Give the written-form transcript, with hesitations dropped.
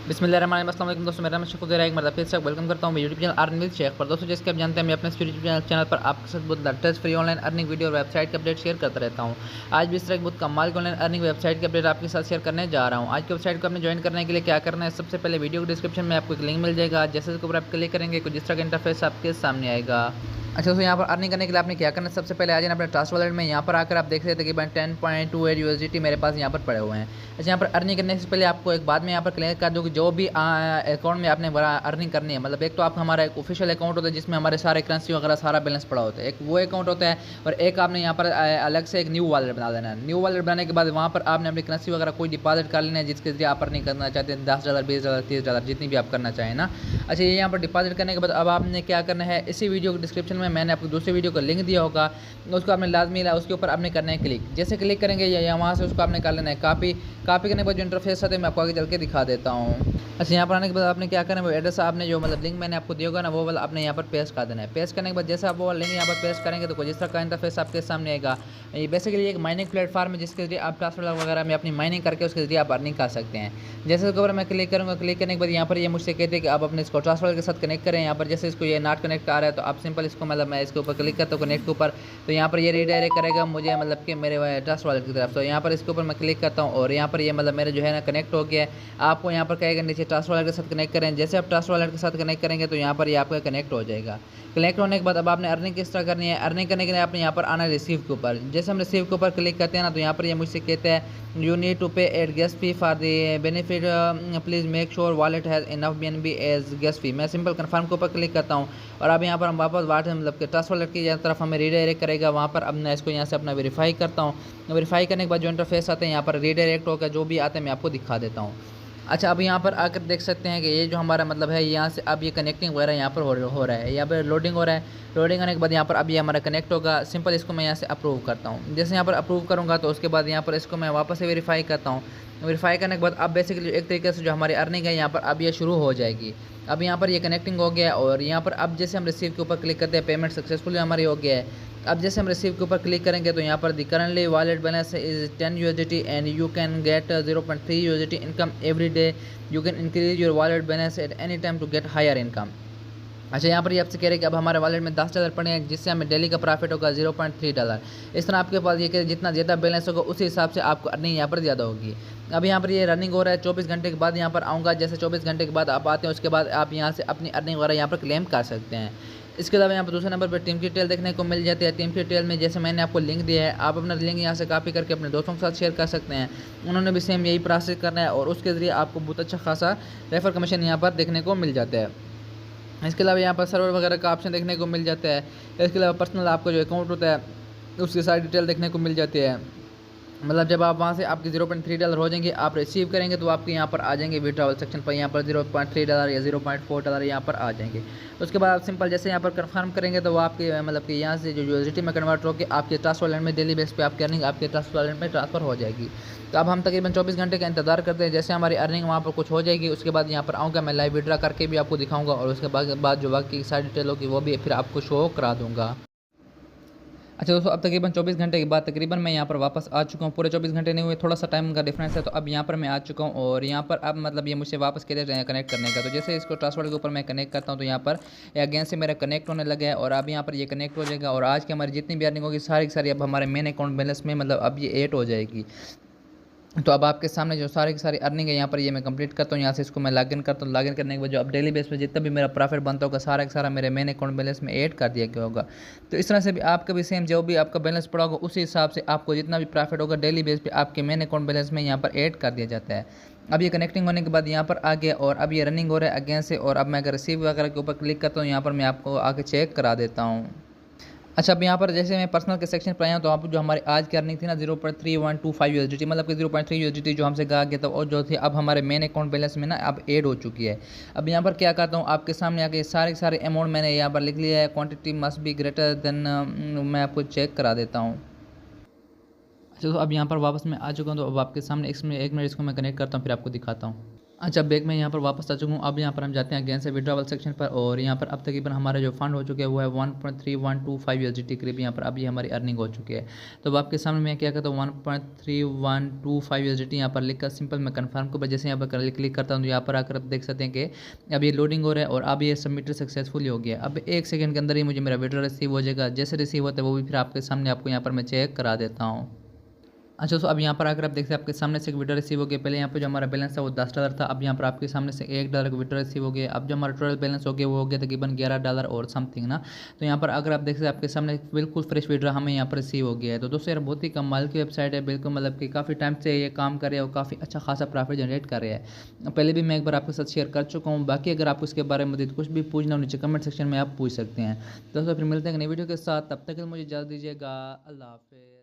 बिस्मिल्लाहिर्रहमानिर्रहीम। अस्सलाम वालेकुम दोस्तों, मेरा नाम शेख उज़ैर है। एक मरतबा फिर से वेलकम करता हूँ मैं YouTube channel earn with Sheikh पर। दोस्तों, जैसे कि आप जानते हैं मैं अपने यूट्यूब चैनल पर आपके साथ बहुत latest free online earning video और वेबसाइट के अपडेट शेयर करता रहता हूँ। आज भी इस तरह बहुत कमाल की ऑनलाइन अर्निंग वेबसाइट के अपडेट आपके साथ शेयर करने जा रहा हूँ। आज की वेबसाइट को आपने ज्वाइन करने के लिए क्या करना है, सबसे पहले वीडियो के डिस्क्रिप्शन में आपको एक लिंक मिल जाएगा। जैसे इसके ऊपर आप क्लिक करेंगे कुछ इस तरह का इंटरफेस आपके सामने आएगा। अच्छा दोस्तों, यहाँ पर अर्निंग करने के लिए आपने क्या करना है, सबसे पहले आ जाना अपने ट्रस्ट वॉलेट में। यहाँ पर आकर आप देख सकते हैं कि 10.28 USDT मेरे पास यहाँ पर पड़े हुए हैं। अच्छा, यहाँ पर अर्निंग करने से पहले आपको एक बात में यहाँ पर क्लियर कर दूँ कि जो भी अकाउंट में आपने अर्निंग करनी है, मतलब एक तो आप हमारा एक ऑफिशियल अकाउंट होता है जिसमें हमारे सारे करेंसी वगैरह सारा बैलेंस पड़ा होता है, एक वो अकाउंट होता है। और एक आपने यहाँ पर अलग से एक न्यू वॉलेट बना देना है। न्यू वॉलेट बनाने के बाद वहाँ पर आपने अपनी करेंसी वगैरह कोई डिपॉजिट कर लेना है जिसके जरिए आप अर्निंग करना चाहते हैं, $10, $20, $30 जितनी भी आप करना चाहें ना। अच्छा, ये यहाँ पर डिपॉजिट करने के बाद अब आपने क्या करना है, इसी वीडियो के डिस्क्रिप्शन में मैंने आपको दूसरी वीडियो का लिंक दिया होगा, उसको आपने लाजमी उसके ऊपर आपने करना है क्लिक। जैसे क्लिक करेंगे या वहाँ से उसको आपने कर लेना है कॉपी करने के बाद जो इंटरफेस आता है मैं आपको आगे चल के दिखा देता हूँ। अच्छा, यहाँ पर आने के बाद आपने क्या करना है, वो एड्रेस आपने जो मतलब लिंक मैंने आपको दिया होगा ना, वो वाला आपने यहाँ पर पेस्ट कर देना है। पेस्ट करने के बाद जैसे आप वो लिंक यहाँ पर पेस्ट करेंगे तो जिस तरह का इंटरफेस आपके सामने आएगा। ये बेसिकली एक माइनिंग प्लेटफॉर्म है जिसके जरिए आप ट्रांसफर वगैरह में अपनी माइनिंग करके उसके जरिए आप अर्निंग कर सकते हैं। जैसे उसके ऊपर मैं क्लिक करूँगा, क्लिक करने के बाद यहाँ पर ये मुझसे कहते हैं कि आप अपने इसको ट्रांसफर के साथ कनेक्ट करें। यहाँ पर जैसे इसको ये नॉट कनेक्ट आ रहा है तो आप सिंपल इसको मतलब मैं इसके ऊपर क्लिक करता हूँ कनेक्ट के ऊपर, तो यहाँ पर ये रीडायरेक्ट करेगा मुझे मतलब कि मेरे ट्रस्ट वॉलेट की तरफ। तो यहाँ पर इसके ऊपर मैं क्लिक करता हूँ और यहाँ पर ये मतलब मेरे जो है ना कनेक्ट हो गया है। आपको यहाँ पर कहेगा नीचे ट्रस्ट वॉलेट के साथ कनेक्ट करें। जैसे आप ट्रस्ट वॉलेट के साथ कनेक्ट करेंगे तो यहाँ पर ये आपका कनेक्ट हो जाएगा। कनेक्ट होने के बाद अब आपने अर्निंग किस तरह करनी है, अर्निंग करने के लिए आपने यहाँ पर आना है रिसीव के ऊपर। जैसे हम रिसीव के ऊपर क्लिक करते हैं ना तो यहाँ पर ये मुझसे कहते हैं you need to pay at gas fee for the benefit, please make sure wallet has enough BNB as gas fee. मैं सिंपल कन्फर्म के ऊपर क्लिक करता हूँ और अब यहाँ पर हम वापस मतलब कि ट्रस्ट वॉलेट की तरफ हमें रीडायरेक्ट करेगा। वहाँ पर अब मैं इसको यहाँ से अपना वेरीफाई करता हूँ। वेरीफाई करने के बाद जो इंटरफेस आते हैं यहाँ पर रीडायरेक्ट होकर जो भी आता है मैं आपको दिखा देता हूँ। अच्छा, अब यहाँ पर आकर देख सकते हैं कि ये जो हमारा मतलब है यहाँ से अब ये कनेक्टिंग वगैरह यहाँ पर हो रहा है। यहाँ पर लोडिंग हो रहा है। लोडिंग होने के बाद यहाँ पर अब ये हमारा कनेक्ट होगा। सिंपल इसको मैं यहाँ से अप्रूव करता हूँ। जैसे यहाँ पर अप्रूव करूँगा तो उसके बाद यहाँ पर इसको मैं वापस से वेरीफाई करता हूँ। वेरीफाई करने के बाद अब बेसिकली एक तरीके से जो हमारी अर्निंग है यहाँ पर अब ये शुरू हो जाएगी। अब यहाँ पर ये कनेक्टिंग हो गया और यहाँ पर अब जैसे हम रिसीव के ऊपर क्लिक करते हैं पेमेंट सक्सेसफुली हमारी हो गया है। अब जैसे हम रिसीव के ऊपर क्लिक करेंगे तो यहाँ पर the currently wallet balance is 10 USDT and you can get 0.3 USDT income every day. You can increase your wallet balance at any time to get higher income. अच्छा, यहाँ पर ये आपसे कह रहे हैं कि अब हमारे वॉलेट में $10 पड़े हैं जिससे हमें डेली का प्रॉफिट होगा $0.3। इस तरह आपके पास ये कि जितना ज़्यादा बैलेंस होगा उसी हिसाब से आपको अर्निंग यहाँ पर ज़्यादा होगी। अब यहाँ पर ये रनिंग हो रहा है। 24 घंटे के बाद यहाँ पर आऊँगा। जैसे 24 घंटे के बाद आप आते हैं उसके बाद आप यहाँ से अपनी अर्निंग वगैरह यहाँ पर क्लेम कर सकते हैं। इसके अलावा यहाँ पर दूसरे नंबर पर टीम की डिटेल देखने को मिल जाती है। टीम की डिटेल में जैसे मैंने आपको लिंक दिया है, आप अपना लिंक यहाँ से कॉपी करके अपने दोस्तों के साथ शेयर कर सकते हैं। उन्होंने भी सेम यही प्रोसेस करना है और उसके ज़रिए आपको बहुत अच्छा खासा रेफर कमीशन यहाँ पर देखने को मिल जाता है। इसके अलावा यहाँ पर सर्वर वगैरह का ऑप्शन देखने को मिल जाता है। इसके अलावा पर्सनल आपका जो अकाउंट होता है उसकी सारी डिटेल देखने को मिल जाती है। मतलब जब आप वहाँ से आपके $0.3 हो जाएंगे, आप रिसीव करेंगे तो आपके यहाँ पर आ जाएंगे विड्रॉवल सेक्शन पर, यहाँ पर $0.3 या $0.4 यहाँ पर आ जाएंगे। उसके बाद आप सिंपल जैसे यहाँ पर कंफर्म करेंगे तो वो आपके मतलब कि यहाँ से जो USDT में कन्वर्ट होकर आपके ट्रस्ट वॉलेट में डेली बेस पे आपकी अर्निंग आपके ट्रस्ट वॉलेट में ट्रांसफ़र हो जाएगी। तो अब हम तकरीबन 24 घंटे का इंतजार करते हैं। जैसे हमारी अर्निंग वहाँ पर कुछ हो जाएगी उसके बाद यहाँ पर आऊँगा, मैं लाइव विड्रा करके भी आपको दिखाऊँगा और उसके बाद जो बाकी सारी डिटेल होगी वो भी फिर आपको शो करा दूँगा। अच्छा दोस्तों, अब तकरीबन 24 घंटे के बाद तकरीबन मैं यहाँ पर वापस आ चुका हूँ। पूरे 24 घंटे नहीं हुए, थोड़ा सा टाइम का डिफरेंस है। तो अब यहाँ पर मैं आ चुका हूँ और यहाँ पर अब मतलब ये मुझसे वापस कहते हैं कनेक्ट करने का। तो जैसे इसको ट्रांसफर के ऊपर मैं कनेक्ट करता हूँ तो यहाँ पर अगेन से मेरा कनेक्ट होने लगा है और अब यहाँ पर ये कनेक्ट हो जाएगा और आज की हमारी जितनी भी अर्निंग होगी सारी की सारी अब हमारे मेन अकाउंट बैलेंस में मतलब अब ये ऐड हो जाएगी। तो अब आपके सामने जो सारी की सारी अर्निंग है यहाँ पर ये मैं कंप्लीट करता हूँ। यहाँ से इसको मैं लॉगिन करता हूँ। लॉगिन करने के बाद जो अब डेली बेस पे जितना भी मेरा प्रॉफिट बनता होगा सारा का सारा मेरे मेन अकाउंट बैलेंस में ऐड कर दिया गया होगा। तो इस तरह से भी आपका भी सेम जो भी आपका बैलेंस पड़ा होगा उसी हिसाब से आपको जितना भी प्रॉफिट होगा डेली बेस पे आपके मेन अकाउंट बैलेंस में यहाँ पर ऐड कर दिया जाता है। अब ये कनेक्टिंग होने के बाद यहाँ पर आ गया और अब ये रनिंग हो रहा है अगेन से। और अब मैं अगर रिसीव वगैरह के ऊपर क्लिक करता हूँ यहाँ पर मैं आपको आके चेक करा देता हूँ। अच्छा, अब यहाँ पर जैसे मैं पर्सनल के सेक्शन पर आया हूँ तो आप जो हमारी आज की अर्निंग थी ना 0.3125 USDT मतलब कि 0.3 USDT जो हमसे कहा गया था और जो थी अब हमारे मेन अकाउंट बैलेंस में ना अब ऐड हो चुकी है। अब यहाँ पर क्या करता हूँ, आपके सामने आके सारे सारे अमाउंट मैंने यहाँ पर लिख लिया है। Quantity must be greater than, मैं आपको चेक करा देता हूँ। अच्छा, तो अब यहाँ पर वापस मैं आ चुका हूँ। तो अब आपके सामने एक मिनट इसको मैं कनेक्ट करता हूँ फिर आपको दिखाता हूँ। अच्छा, बैक में यहाँ पर वापस आ चुका हूँ। अब यहाँ पर हम जाते हैं अगेन से विड्रॉवल सेक्शन पर और यहाँ पर अब तकरीबन हमारा जो फंड हो चुका है वो है 1.3125 USDT करीब यहाँ पर अभी हमारी अर्निंग हो चुकी है। तो अब आपके सामने मैं क्या करता हूँ 1.3125 USDT यहाँ पर लिखकर सिंपल मैं कन्फर्म के बाद जैसे यहाँ पर क्लिक करता हूँ तो यहाँ पर आकर आप देख सकते हैं कि अब ये लोडिंग हो रहा है और अब ये सबमिटेड सक्सेसफुली हो गया। अब 1 सेकंड के अंदर ही मुझे मेरा विड्रॉ रिसीव हो जाएगा। जैसे रिसीव होता है वो भी फिर आपके सामने आपको यहाँ पर मैं चेक करा देता हूँ। अच्छा, तो अब यहाँ पर आकर आप देखते हैं आपके सामने से एक विड्रॉ रिसीव हो गया। पहले यहाँ पे जो हमारा बैलेंस था वो $10 था। अब यहाँ पर आपके सामने से $1 का विड्रॉ रिसीव हो गया। अब जो हमारा टोटल बैलेंस हो गया वो हो गया तकरीबन $11 और समथिंग ना। तो यहाँ पर अगर आप देखते हैं आपके सामने बिल्कुल फ्रेश विड्रॉ हमें यहाँ पर रिसीव हो गया है। तो दोस्तों यार बहुत ही कमाल की वेबसाइट है, बिल्कुल मतलब कि काफ़ी टाइम से ये काम कर रहे हैं और काफ़ी अच्छा खासा प्रॉफिट जनरेट कर रहे हैं। पहले भी मैं एक बार आपके साथ शेयर कर चुका हूँ। बाकी अगर आपको इसके बारे में मज़ीद कुछ भी पूछना हो नीचे कमेंट सेक्शन में आप पूछ सकते हैं। दोस्तों फिर मिलते हैं नई वीडियो के साथ, तब तक के लिए मुझे इजाज़त दीजिएगा। अल्लाह हाफ़िज़।